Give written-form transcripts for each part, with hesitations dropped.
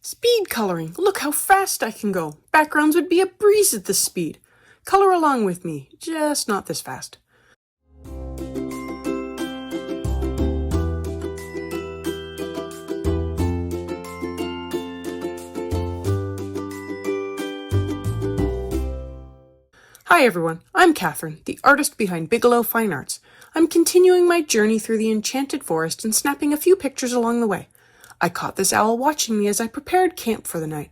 Speed coloring. Look how fast I can go. Backgrounds would be a breeze at this speed. Color along with me, just not this fast. Hi everyone, I'm Catherine, the artist behind Bigelow Fine Arts. I'm continuing my journey through the Enchanted Forest and snapping a few pictures along the way. I caught this owl watching me as I prepared camp for the night.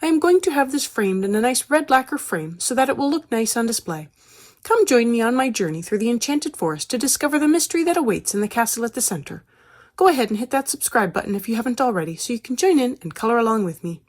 I am going to have this framed in a nice red lacquer frame so that it will look nice on display. Come join me on my journey through the Enchanted Forest to discover the mystery that awaits in the castle at the center. Go ahead and hit that subscribe button if you haven't already so you can join in and color along with me.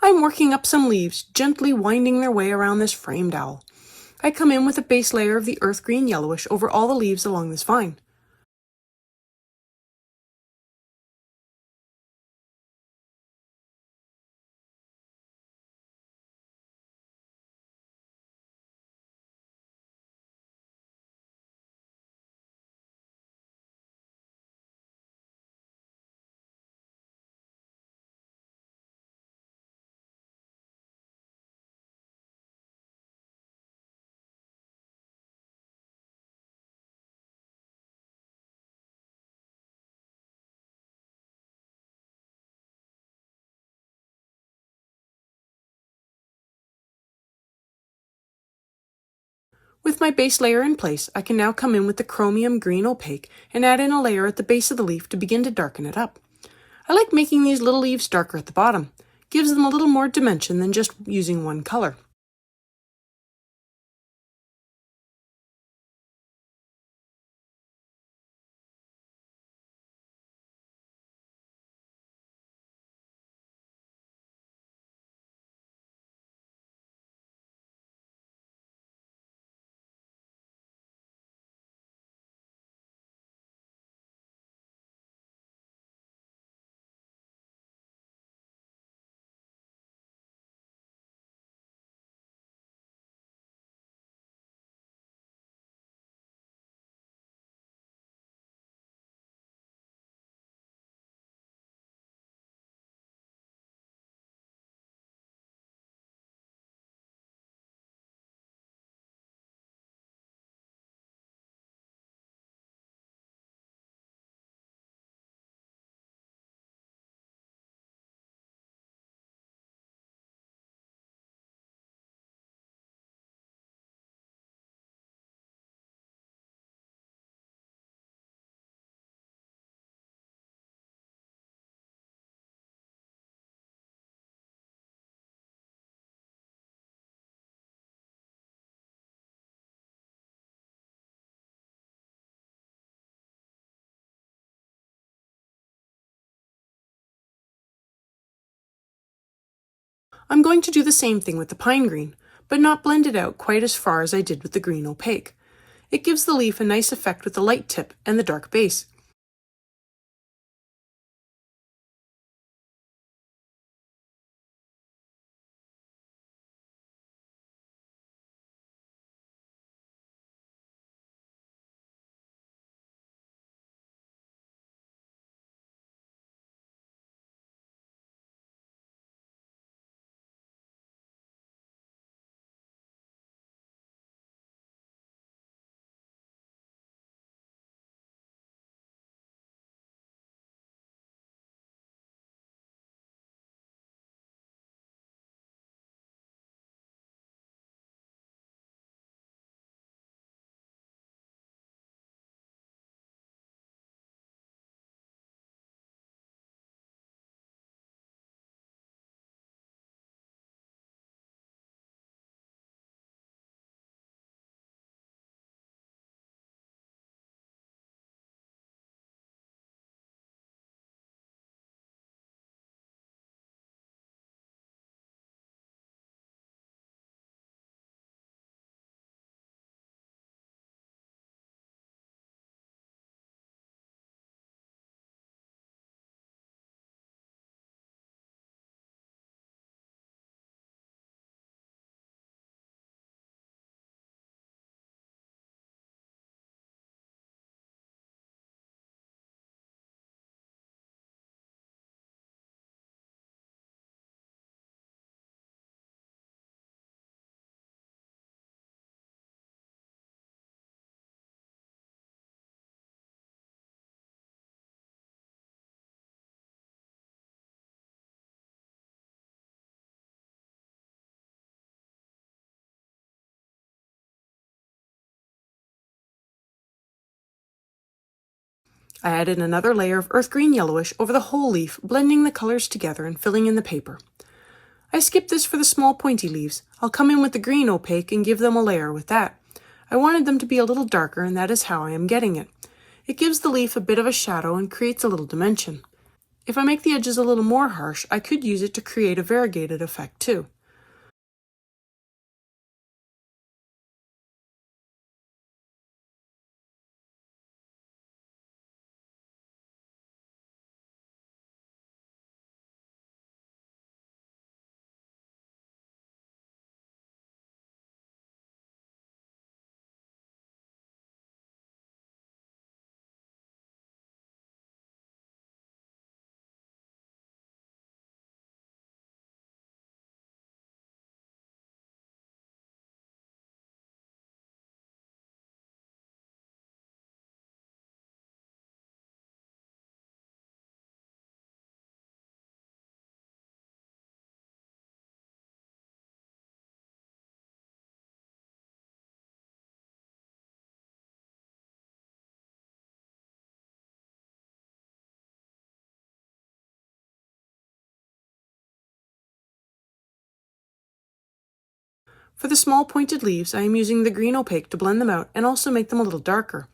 I'm working up some leaves, gently winding their way around this framed owl. I come in with a base layer of the earth green yellowish over all the leaves along this vine. With my base layer in place, I can now come in with the chromium green opaque and add in a layer at the base of the leaf to begin to darken it up. I like making these little leaves darker at the bottom. Gives them a little more dimension than just using one color. I'm going to do the same thing with the pine green, but not blend it out quite as far as I did with the green opaque. It gives the leaf a nice effect with the light tip and the dark base. I added another layer of earth green yellowish over the whole leaf, blending the colors together and filling in the paper. I skipped this for the small pointy leaves. I'll come in with the green opaque and give them a layer with that. I wanted them to be a little darker, and that is how I am getting it. It gives the leaf a bit of a shadow and creates a little dimension. If I make the edges a little more harsh, I could use it to create a variegated effect too. For the small pointed leaves, I am using the green opaque to blend them out and also make them a little darker.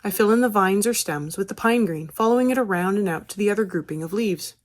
I fill in the vines or stems with the pine green, following it around and out to the other grouping of leaves.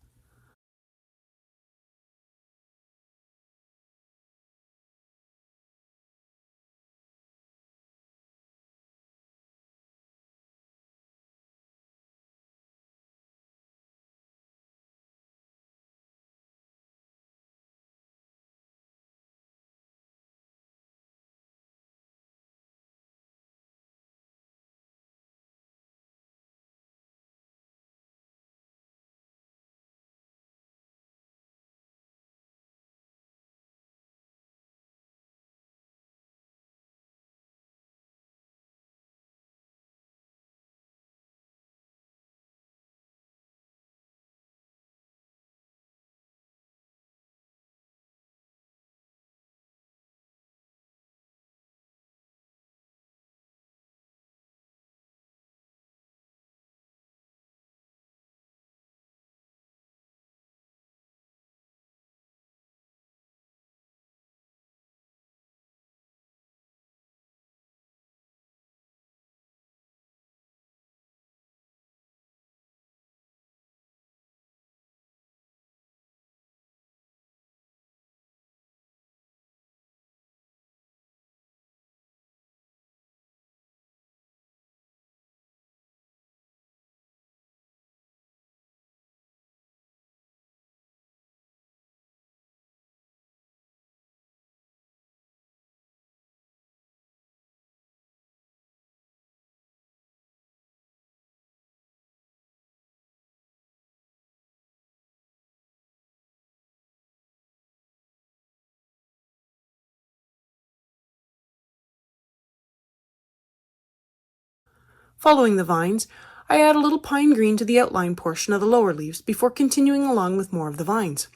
Following the vines, I add a little pine green to the outline portion of the lower leaves before continuing along with more of the vines.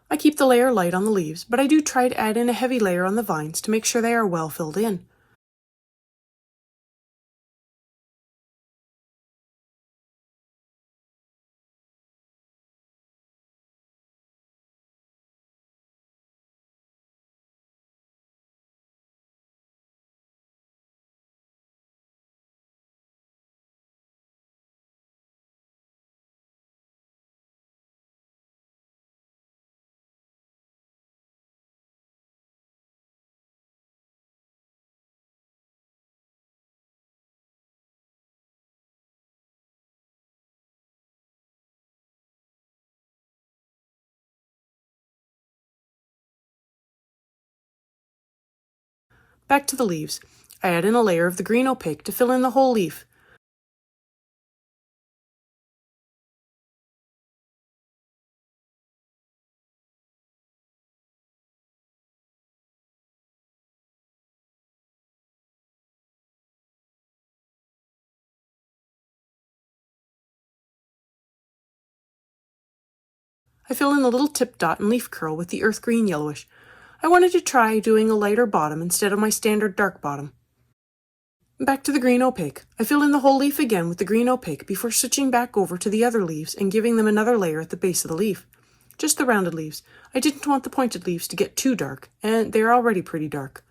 I keep the layer light on the leaves, but I do try to add in a heavy layer on the vines to make sure they are well filled in. Back to the leaves. I add in a layer of the green opaque to fill in the whole leaf. I fill in a little tip dot and leaf curl with the earth green yellowish. I wanted to try doing a lighter bottom instead of my standard dark bottom. Back to the green opaque. I fill in the whole leaf again with the green opaque before switching back over to the other leaves and giving them another layer at the base of the leaf. Just the rounded leaves. I didn't want the pointed leaves to get too dark, and they're already pretty dark.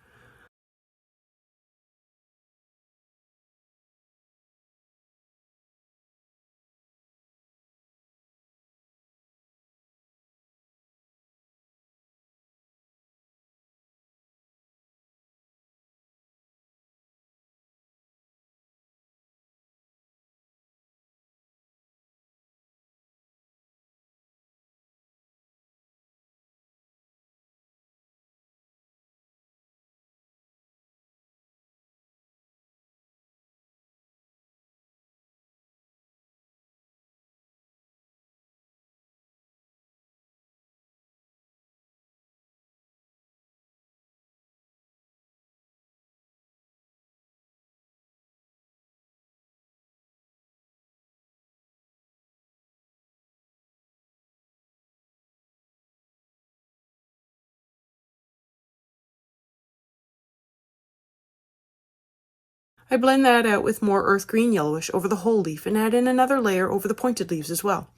I blend that out with more earth green yellowish over the whole leaf and add in another layer over the pointed leaves as well.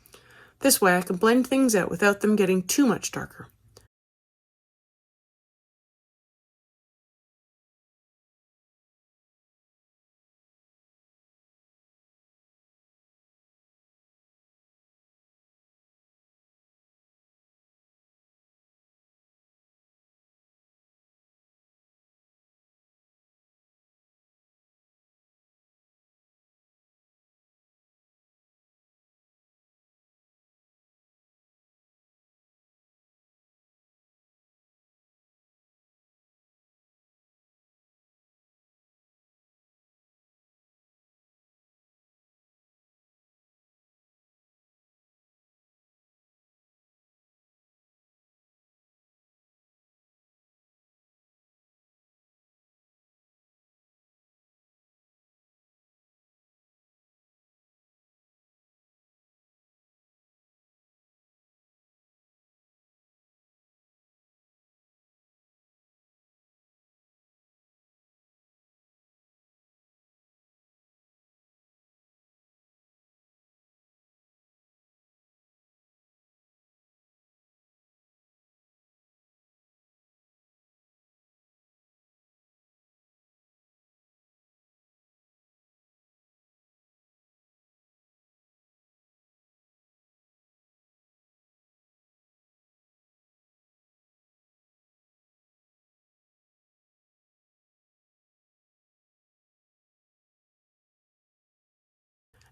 This way I can blend things out without them getting too much darker.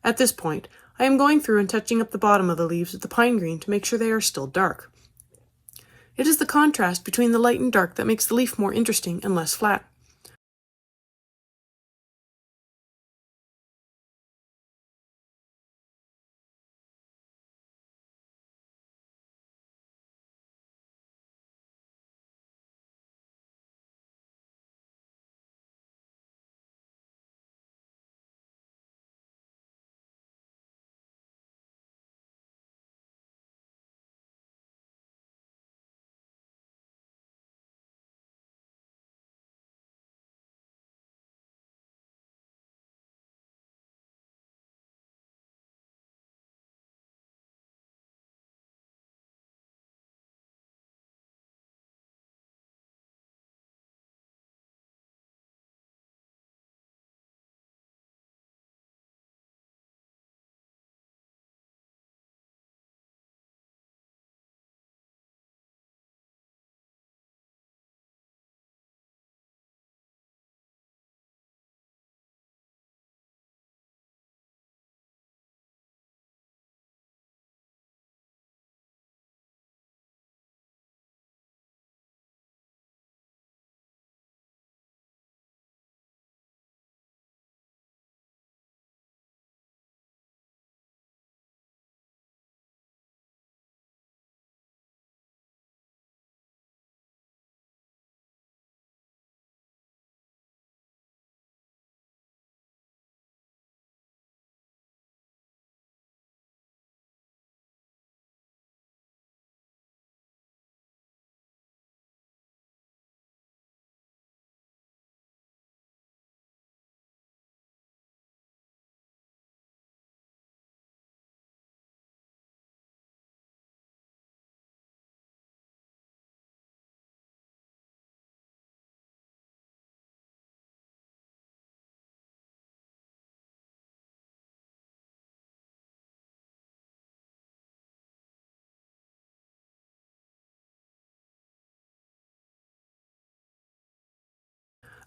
At this point, I am going through and touching up the bottom of the leaves with the pine green to make sure they are still dark. It is the contrast between the light and dark that makes the leaf more interesting and less flat.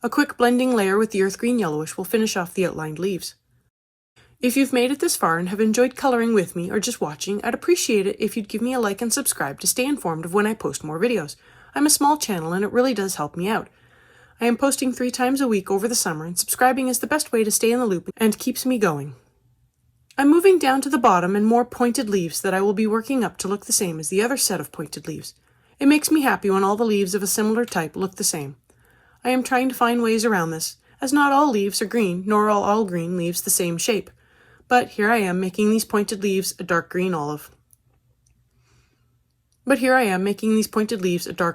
A quick blending layer with the earth green yellowish will finish off the outlined leaves. If you've made it this far and have enjoyed coloring with me or just watching, I'd appreciate it if you'd give me a like and subscribe to stay informed of when I post more videos. I'm a small channel and it really does help me out. I am posting 3 times a week over the summer, and subscribing is the best way to stay in the loop and keeps me going. I'm moving down to the bottom and more pointed leaves that I will be working up to look the same as the other set of pointed leaves. It makes me happy when all the leaves of a similar type look the same. I am trying to find ways around this, as not all leaves are green, nor are all green leaves the same shape. But here I am making these pointed leaves a dark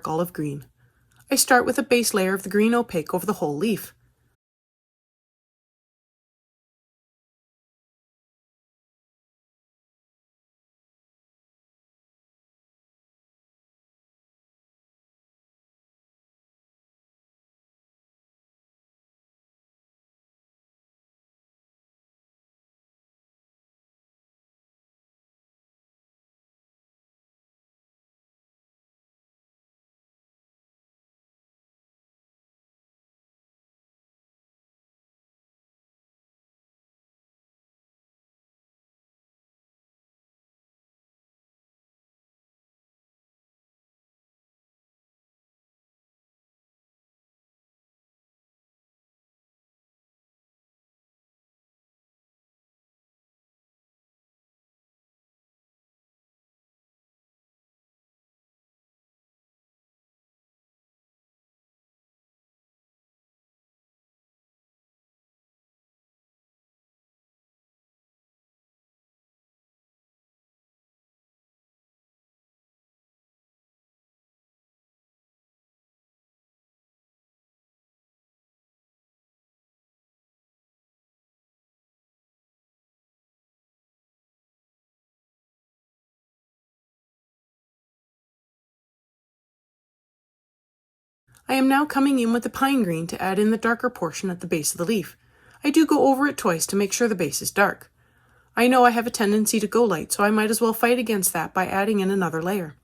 olive green. I start with a base layer of the green opaque over the whole leaf. I am now coming in with the pine green to add in the darker portion at the base of the leaf. I do go over it twice to make sure the base is dark. I know I have a tendency to go light, so I might as well fight against that by adding in another layer.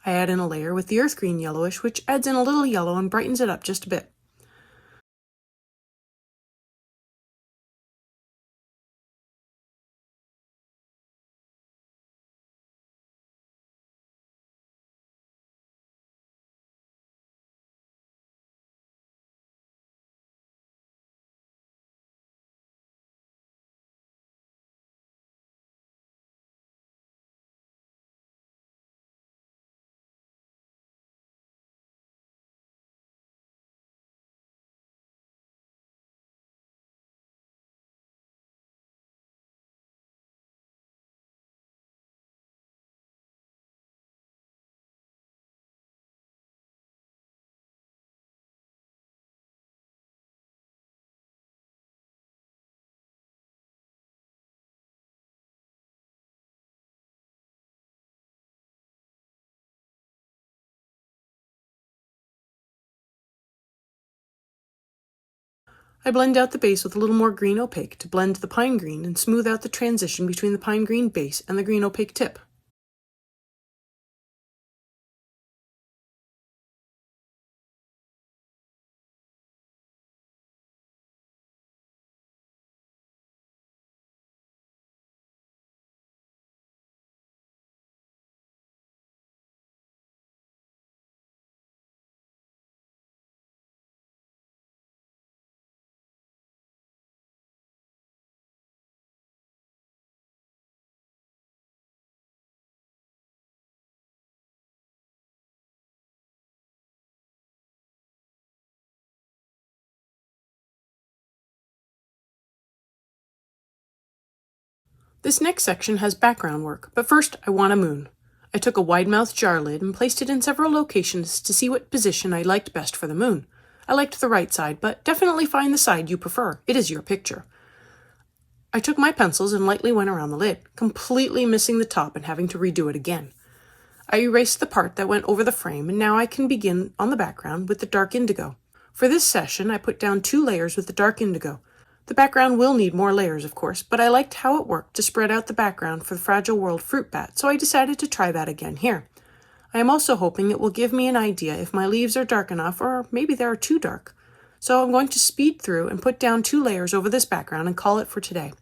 I add in a layer with the earth green yellowish, which adds in a little yellow and brightens it up just a bit. I blend out the base with a little more green opaque to blend the pine green and smooth out the transition between the pine green base and the green opaque tip. This next section has background work, but first I want a moon. I took a wide-mouthed jar lid and placed it in several locations to see what position I liked best for the moon. I liked the right side, but definitely find the side you prefer. It is your picture. I took my pencils and lightly went around the lid, completely missing the top and having to redo it again. I erased the part that went over the frame, and now I can begin on the background with the dark indigo. For this session, I put down 2 layers with the dark indigo. The background will need more layers, of course, but I liked how it worked to spread out the background for the Fragile World fruit bat, so I decided to try that again here. I am also hoping it will give me an idea if my leaves are dark enough, or maybe they are too dark. So I'm going to speed through and put down 2 layers over this background and call it for today.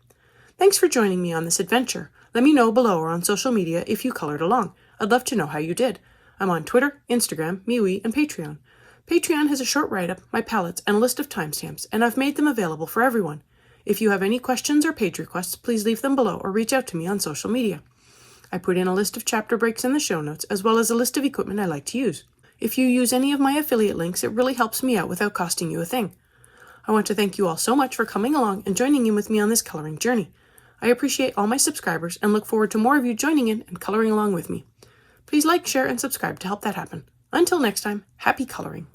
Thanks for joining me on this adventure. Let me know below or on social media if you colored along. I'd love to know how you did. I'm on Twitter, Instagram, MeWe, and Patreon. Patreon has a short write-up, my palettes, and a list of timestamps, and I've made them available for everyone. If you have any questions or page requests, please leave them below or reach out to me on social media. I put in a list of chapter breaks in the show notes, as well as a list of equipment I like to use. If you use any of my affiliate links, it really helps me out without costing you a thing. I want to thank you all so much for coming along and joining in with me on this coloring journey. I appreciate all my subscribers and look forward to more of you joining in and coloring along with me. Please like, share, and subscribe to help that happen. Until next time, happy coloring.